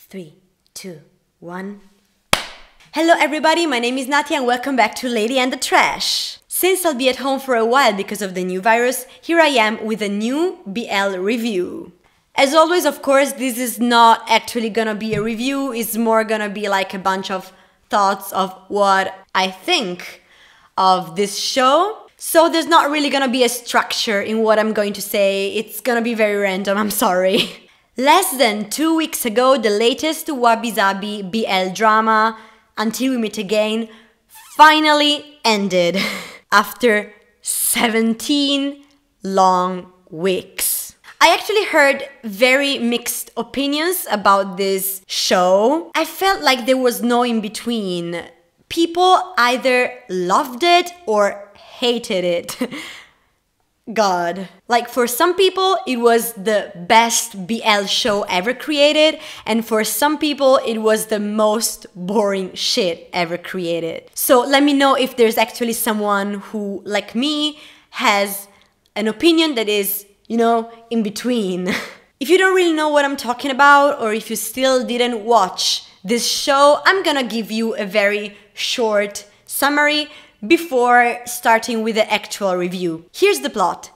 3, 2, 1. Hello everybody, my name is Natia and welcome back to Lady and the Trash. Since I'll be at home for a while because of the new virus, here I am with a new BL review. As always, of course, this is not actually gonna be a review, it's more gonna be like a bunch of thoughts of what I think of this show. So there's not really gonna be a structure in what I'm going to say, it's gonna be very random, I'm sorry. Less than 2 weeks ago, the latest Wabi Sabi BL drama, Until We Meet Again, finally ended after 17 long weeks. I actually heard very mixed opinions about this show. I felt like there was no in between. People either loved it or hated it. God. Like for some people it was the best BL show ever created, and for some people it was the most boring shit ever created. So let me know if there's actually someone who, like me, has an opinion that is, you know, in between. If you don't really know what I'm talking about, or if you still didn't watch this show, I'm gonna give you a very short summary before starting with the actual review. Here's the plot.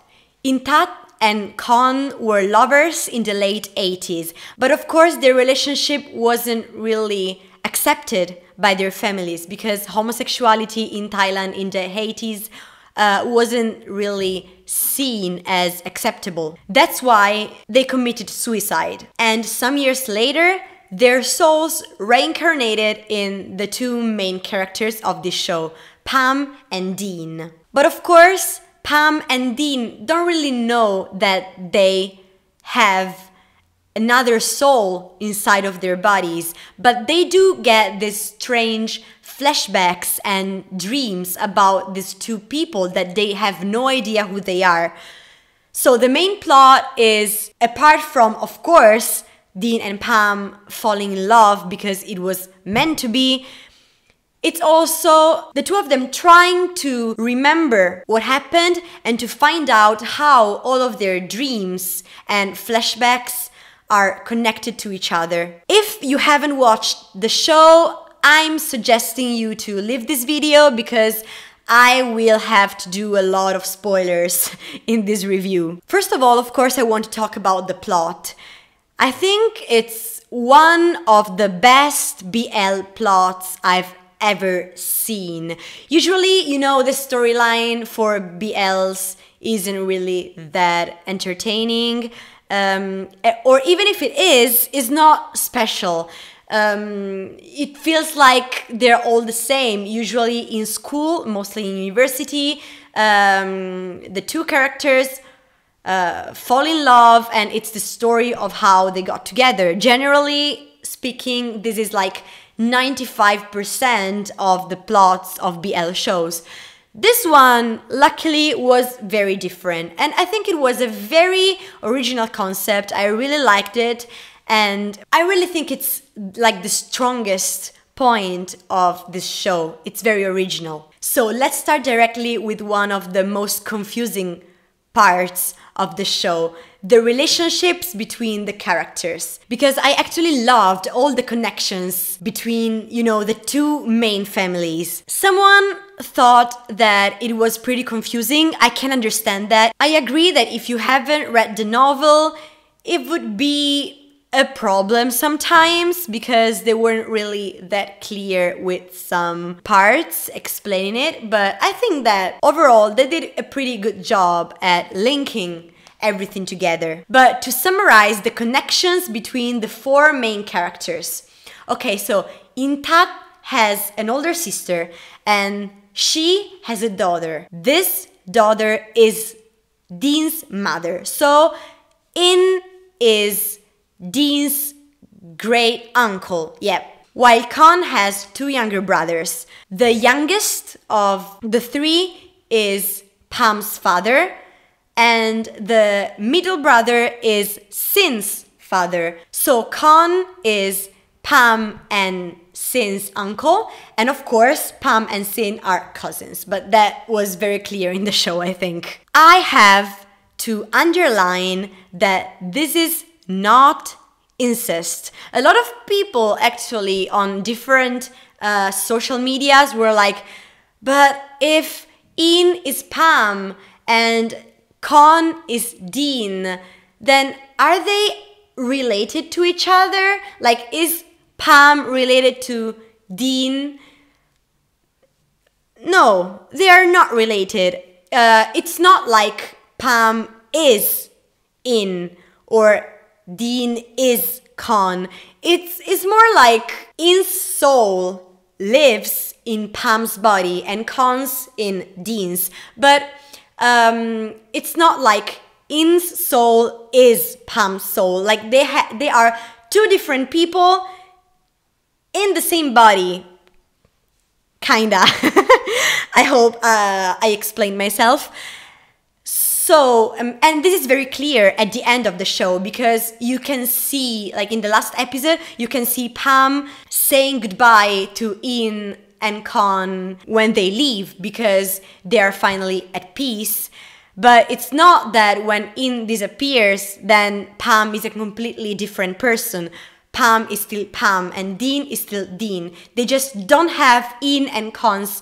Intat and Kon were lovers in the late 80s, but of course their relationship wasn't really accepted by their families because homosexuality in Thailand in the 80s wasn't really seen as acceptable. That's why they committed suicide. And some years later, their souls reincarnated in the two main characters of this show, Pam and Dean. But of course, Pam and Dean don't really know that they have another soul inside of their bodies, but they do get these strange flashbacks and dreams about these two people that they have no idea who they are. So the main plot is, apart from, of course, Dean and Pam falling in love because it was meant to be, it's also the two of them trying to remember what happened and to find out how all of their dreams and flashbacks are connected to each other. If you haven't watched the show, I'm suggesting you to leave this video because I will have to do a lot of spoilers in this review. First of all, of course, I want to talk about the plot. I think it's one of the best BL plots I've ever seen. Usually, you know, the storyline for BLs isn't really that entertaining, or even if it is, it's not special. It feels like they're all the same. Usually in school, mostly in university, the two characters fall in love and it's the story of how they got together. Generally speaking, this is like 95% of the plots of BL shows. This one, luckily, was very different, and I think it was a very original concept. I really liked it, and I really think it's like the strongest point of this show. It's very original. So let's start directly with one of the most confusing parts of the show, the relationships between the characters, because I actually loved all the connections between, you know, the two main families. Someone thought that it was pretty confusing. I can understand that. I agree that if you haven't read the novel, it would be a problem sometimes because they weren't really that clear with some parts explaining it, but I think that overall they did a pretty good job at linking everything together. But to summarize the connections between the four main characters. Okay, so Intat has an older sister and she has a daughter. This daughter is Dean's mother. So In is Dean's great uncle, yep. While Kon has two younger brothers. The youngest of the three is Pam's father, and the middle brother is Sin's father. So Kon is Pam and Sin's uncle, and of course Pam and Sin are cousins, but that was very clear in the show, I think. I have to underline that this is not incest. A lot of people actually on different social medias were like, but if In is Pam and Con is Dean, then are they related to each other? Like, is Pam related to Dean? No, they are not related. It's not like Pam is In or Dean is Con. It's more like In's soul lives in Pam's body and Con's in Dean's. But it's not like In's soul is Pam's soul. Like they are two different people in the same body. Kinda. I hope I explained myself. So, and this is very clear at the end of the show, because you can see, like in the last episode, you can see Pam saying goodbye to In and Con when they leave, because they are finally at peace. But it's not that when In disappears, then Pam is a completely different person. Pam is still Pam and Dean is still Dean. They just don't have In and Con's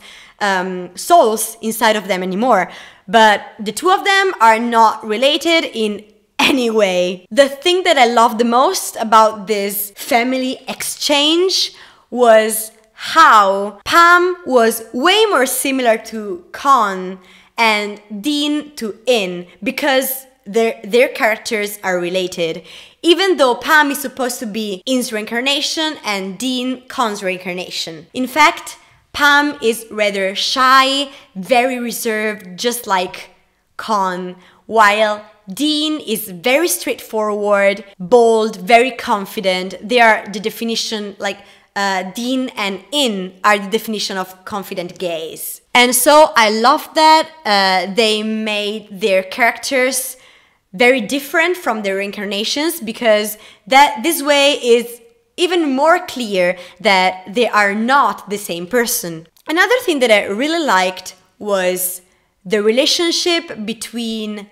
souls inside of them anymore. But the two of them are not related in any way. The thing that I loved the most about this family exchange was how Pam was way more similar to Con and Dean to In, because their characters are related. Even though Pam is supposed to be In's reincarnation and Dean Con's reincarnation. In fact, Pam is rather shy, very reserved, just like Con, while Dean is very straightforward, bold, very confident. They are the definition, like Dean and In are the definition of confident gays. And so I love that they made their characters very different from their reincarnations, because this way is even more clear that they are not the same person. Another thing that I really liked was the relationship between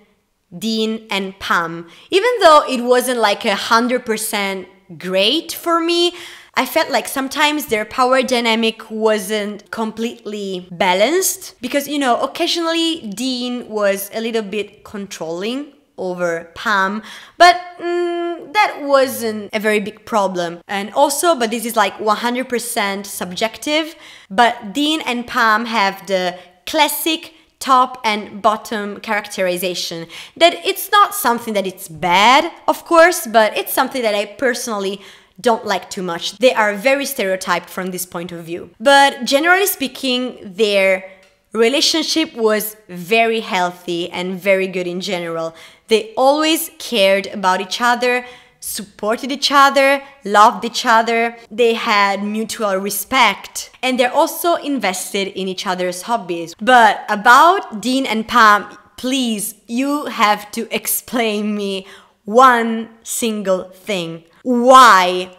Dean and Pam. Even though it wasn't like 100% great for me, I felt like sometimes their power dynamic wasn't completely balanced, because, you know, occasionally Dean was a little bit controlling over Pam, but that wasn't a very big problem. And also, but this is like 100% subjective, but Dean and Pam have the classic top and bottom characterization. That it's not something that it's bad, of course, but it's something that I personally don't like too much. They are very stereotyped from this point of view. But generally speaking, their relationship was very healthy and very good in general. They always cared about each other, supported each other, loved each other. They had mutual respect, and they're also invested in each other's hobbies. But about Dean and Pam, please, you have to explain me one single thing. Why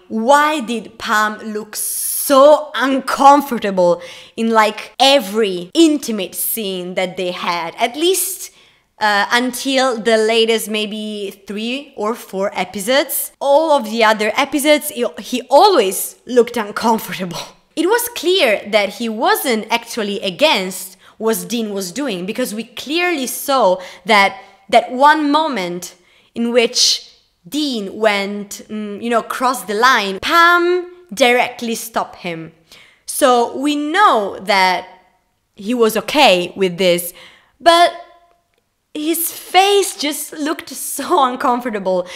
did Pam look so uncomfortable in like every intimate scene that they had? At least until the latest maybe 3 or 4 episodes. All of the other episodes, he always looked uncomfortable. It was clear that he wasn't actually against what Dean was doing, because we clearly saw that one moment in which Dean went, crossed the line, Pam directly stopped him. So we know that he was okay with this, but his face just looked so uncomfortable.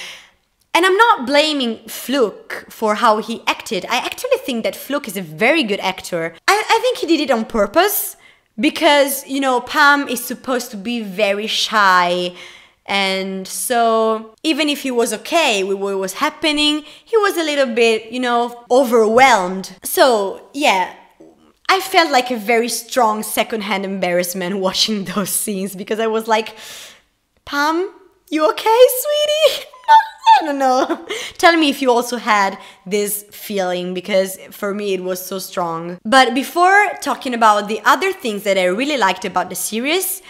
And I'm not blaming Fluke for how he acted. I actually think that Fluke is a very good actor. I think he did it on purpose, because, Pam is supposed to be very shy. And so even if he was okay with what was happening, he was a little bit, overwhelmed. So yeah, I felt like a very strong secondhand embarrassment watching those scenes, because I was like, Pam, you okay, sweetie? I don't know. Tell me if you also had this feeling, because for me it was so strong. But before talking about the other things that I really liked about the series,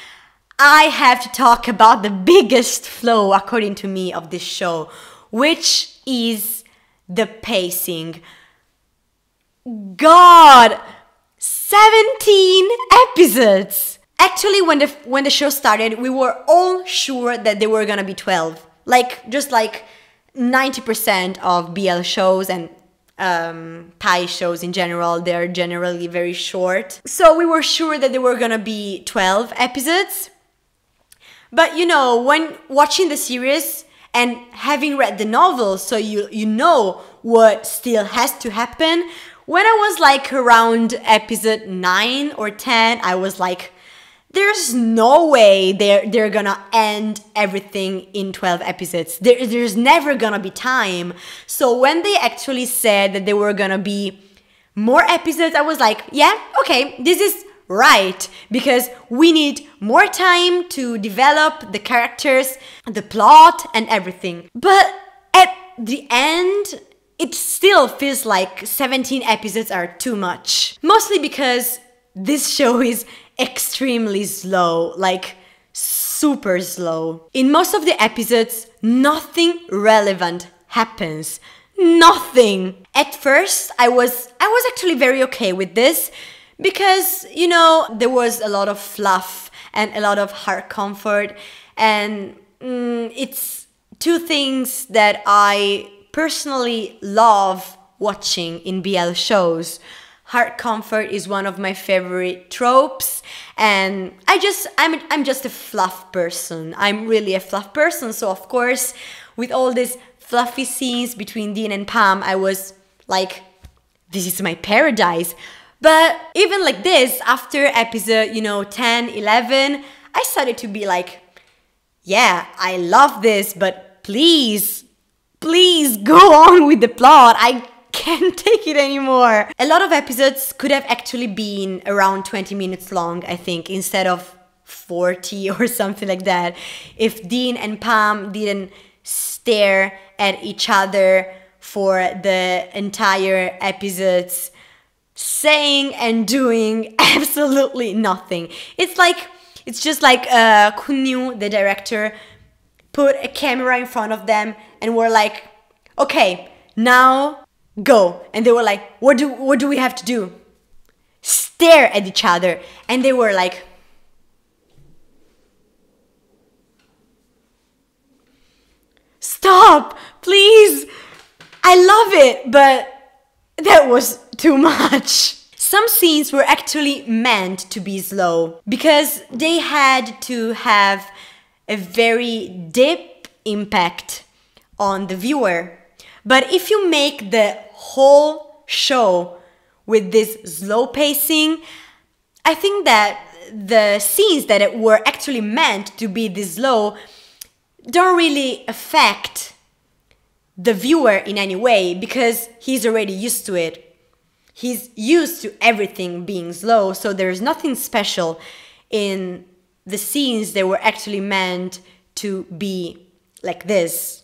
I have to talk about the biggest flaw, according to me, of this show, which is the pacing. God, 17 episodes. Actually, when the show started, we were all sure that they were gonna be 12. Like, just like 90% of BL shows and Thai shows in general, they're generally very short. So we were sure that they were gonna be 12 episodes. But you know, when watching the series and having read the novel, so you know what still has to happen, when I was like around episode 9 or 10, I was like, there's no way they're gonna end everything in 12 episodes. There's never gonna be time. So when they actually said that there were gonna be more episodes, I was like, yeah, okay, this is right, because we need more time to develop the characters, the plot, and everything. But at the end, it still feels like 17 episodes are too much. Mostly because this show is extremely slow, like super slow. In most of the episodes, nothing relevant happens. Nothing. At first, I was actually very okay with this because, you know, there was a lot of fluff and a lot of heart comfort, and it's two things that I personally love watching in BL shows. Heart comfort is one of my favorite tropes, and I'm just a fluff person. I'm really a fluff person, so of course, with all these fluffy scenes between Dean and Pam, I was like, this is my paradise. But even like this, after episode, 10, 11, I started to be like, yeah, I love this, but please go on with the plot. I can't take it anymore. A lot of episodes could have actually been around 20 minutes long, I think, instead of 40 or something like that. If Dean and Pam didn't stare at each other for the entire episodes, saying and doing absolutely nothing. It's just like Kunyu, the director, put a camera in front of them and were like, okay, now go. And they were like, what do we have to do? Stare at each other. And they were like, stop, please. I love it, but that was too much. Some scenes were actually meant to be slow because they had to have a very deep impact on the viewer. But if you make the whole show with this slow pacing, I think that the scenes that were actually meant to be this slow don't really affect the viewer in any way because he's already used to it. He's used to everything being slow, so there's nothing special in the scenes that were actually meant to be like this.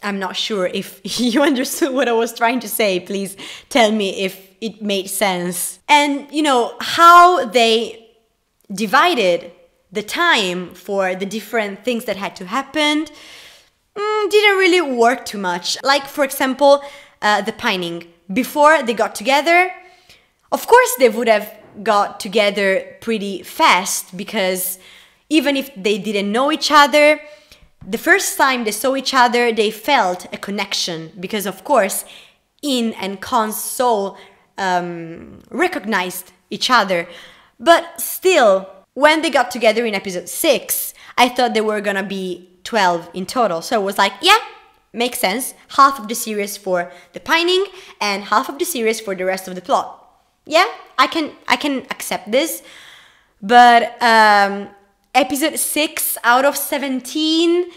I'm not sure if you understood what I was trying to say. Please tell me if it made sense. And how they divided the time for the different things that had to happen didn't really work too much. Like, for example, the pining. Before they got together, of course they would have got together pretty fast because even if they didn't know each other, the first time they saw each other, they felt a connection because, of course, In and Con's soul recognized each other. But still, when they got together in episode 6, I thought they were gonna be 12 in total. So it was like, yeah, makes sense. Half of the series for the pining and half of the series for the rest of the plot. Yeah, I can accept this. But episode 6 out of 17,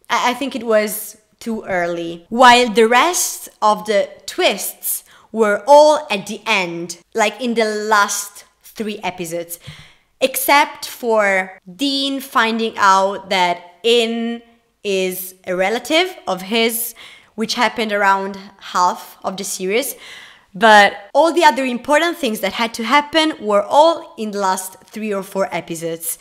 I think it was too early. While the rest of the twists were all at the end, like in the last 3 episodes. Except for Dean finding out that In is a relative of his, which happened around half of the series. But all the other important things that had to happen were all in the last 3 or 4 episodes.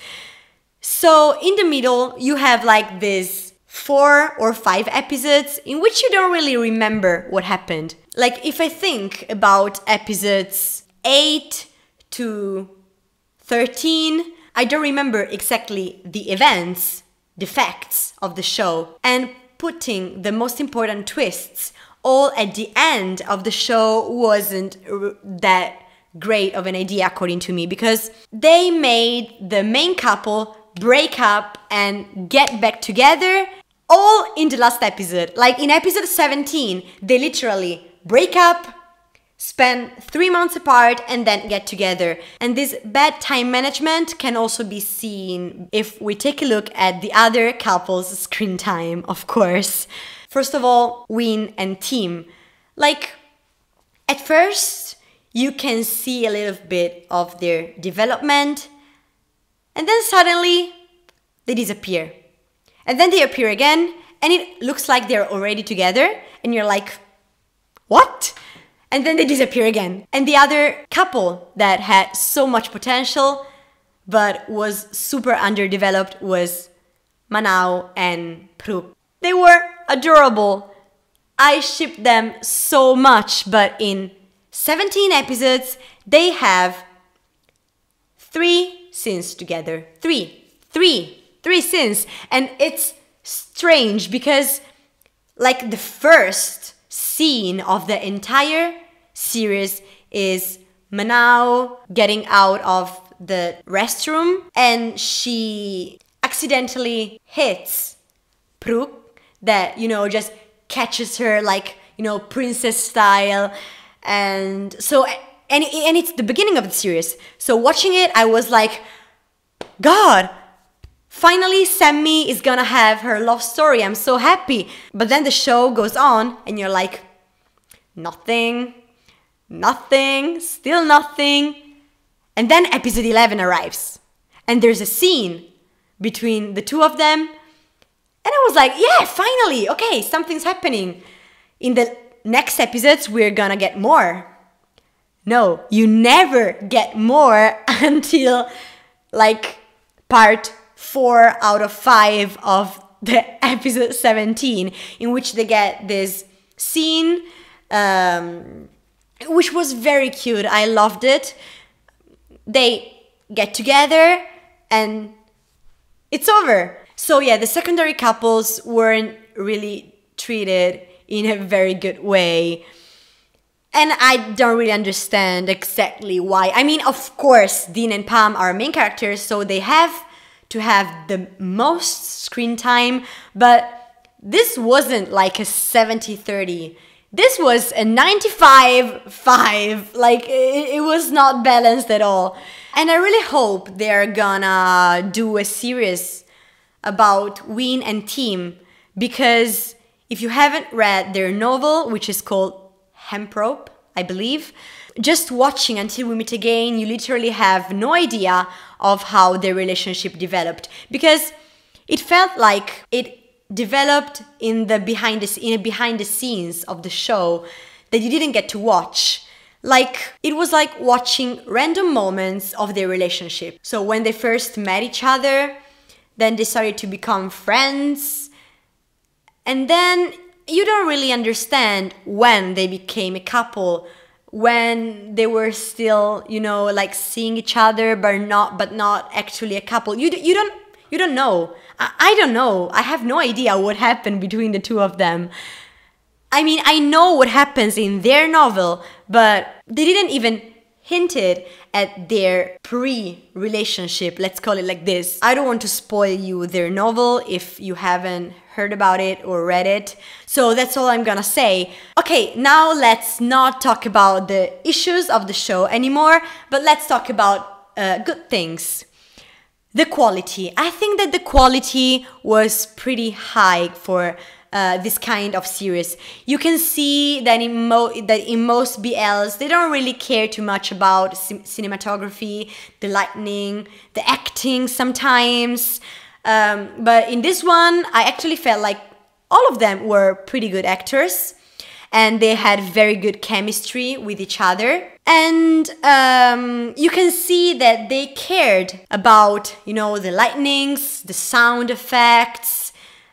So in the middle, you have like this 4 or 5 episodes in which you don't really remember what happened. Like if I think about episodes 8 to 13, I don't remember exactly the events, the facts of the show, and putting the most important twists all at the end of the show wasn't that great of an idea according to me, because they made the main couple break up and get back together all in the last episode. Like in episode 17, they literally break up, spend 3 months apart, and then get together. And this bad time management can also be seen if we take a look at the other couples' screen time, of course. First of all, Win and Tim. Like, at first, you can see a little bit of their development, and then suddenly, they disappear. And then they appear again, and it looks like they're already together, and you're like, what? And then they disappear again. And the other couple that had so much potential, but was super underdeveloped, was Manao and Pruk. They were adorable. I shipped them so much, but in 17 episodes, they have 3 scenes together. Three scenes. And it's strange because, like, the first scene of the entire series is Manao getting out of the restroom and she accidentally hits Pruk that, just catches her like, princess style. And so, and it's the beginning of the series. So watching it, I was like, God, finally Sammy is gonna have her love story. I'm so happy. But then the show goes on and you're like, nothing, still nothing. And then episode 11 arrives. And there's a scene between the two of them. And I was like, yeah, finally, okay, something's happening. In the next episodes, we're gonna get more. No, you never get more until like part 4 out of 5 of the episode 17, in which they get this scene, which was very cute. I loved it. They get together and it's over. So yeah, the secondary couples weren't really treated in a very good way. And I don't really understand exactly why. I mean, of course, Dean and Pam are main characters, so they have to have the most screen time, but this wasn't like a 70-30. This was a 95-5. Like, it was not balanced at all. And I really hope they're gonna do a series about Win and Tim, because if you haven't read their novel, which is called Hemprope, I believe, just watching Until We Meet Again, you literally have no idea of how their relationship developed, because it felt like it developed in a behind the scenes of the show that you didn't get to watch. Like, it was like watching random moments of their relationship. So when they first met each other, then they started to become friends, and then you don't really understand when they became a couple, when they were still, like seeing each other, but not actually a couple. You don't know. I don't know. I have no idea what happened between the two of them. I mean, I know what happens in their novel, but they didn't even hinted at their pre-relationship, let's call it like this. I don't want to spoil you their novel if you haven't heard about it or read it. So that's all I'm gonna say. Okay, now let's not talk about the issues of the show anymore, but let's talk about good things. The quality. I think that the quality was pretty high for this kind of series. You can see that in most BLs, they don't really care too much about cinematography, the lighting, the acting sometimes. But in this one, I actually felt like all of them were pretty good actors, and they had very good chemistry with each other. And you can see that they cared about, the lightnings, the sound effects,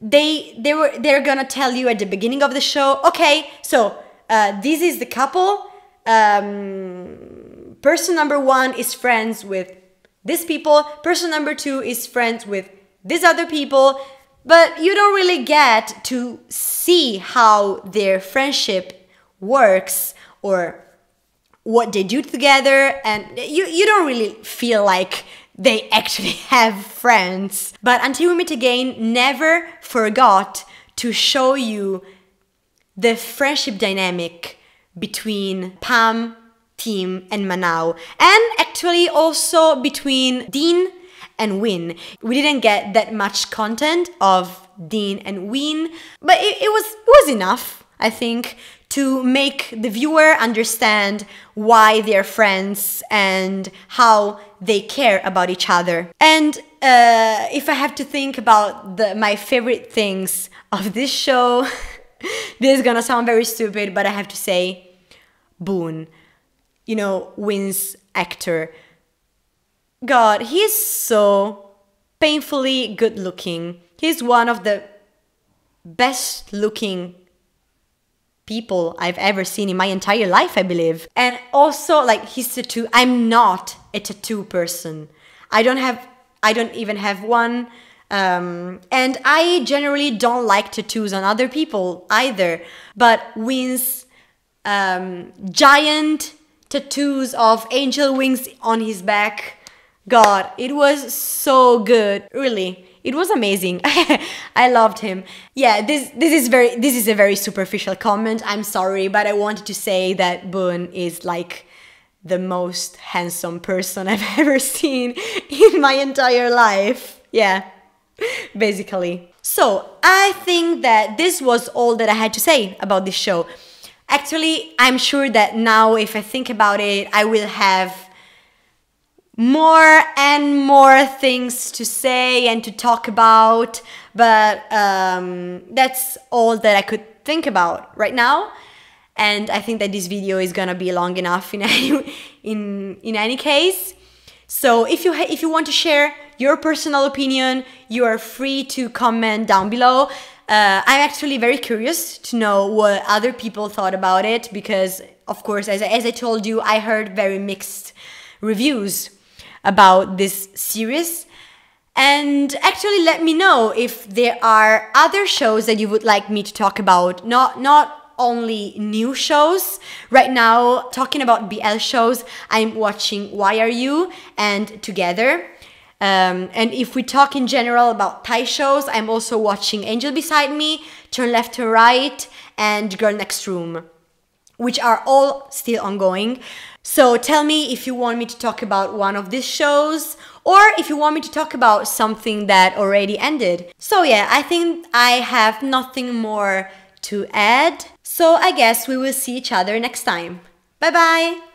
they're gonna tell you at the beginning of the show, okay, so this is the couple. Person number one is friends with these people. Person number two is friends with these other people. But you don't really get to see how their friendship works or what they do together, and you don't really feel like they actually have friends. But Until We Meet Again never forgot to show you the friendship dynamic between Pam, Tim, and Manao, and actually also between Dean and Win. We didn't get that much content of Dean and Win, but it was enough, I think, to make the viewer understand why they're friends and how they care about each other. And if I have to think about my favorite things of this show, this is gonna sound very stupid, but I have to say, Boone, you know, Win's actor. God, he's so painfully good looking. He's one of the best looking people I've ever seen in my entire life, I believe. And also, like, his tattoo. I'm not a tattoo person. I don't even have one. And I generally don't like tattoos on other people either. But Win's giant tattoos of angel wings on his back, God, it was so good. Really, it was amazing. I loved him. Yeah, this is a very superficial comment. I'm sorry, but I wanted to say that Boone is like the most handsome person I've ever seen in my entire life. Yeah, basically. So I think that this was all that I had to say about this show. Actually, I'm sure that now, if I think about it, I will have more and more things to say and to talk about, but that's all that I could think about right now. And I think that this video is gonna be long enough in any case. So if you want to share your personal opinion, you are free to comment down below. I'm actually very curious to know what other people thought about it, because of course, as I told you, I heard very mixed reviews about this series. And actually let me know if there are other shows that you would like me to talk about, not only new shows. Right now, talking about BL shows, I'm watching Why Are You and Together. And if we talk in general about Thai shows, I'm also watching Angel Beside Me, Turn Left to Right, and Girl Next Room, which are all still ongoing. So tell me if you want me to talk about one of these shows, or if you want me to talk about something that already ended. So yeah, I think I have nothing more to add. So I guess we will see each other next time. Bye bye!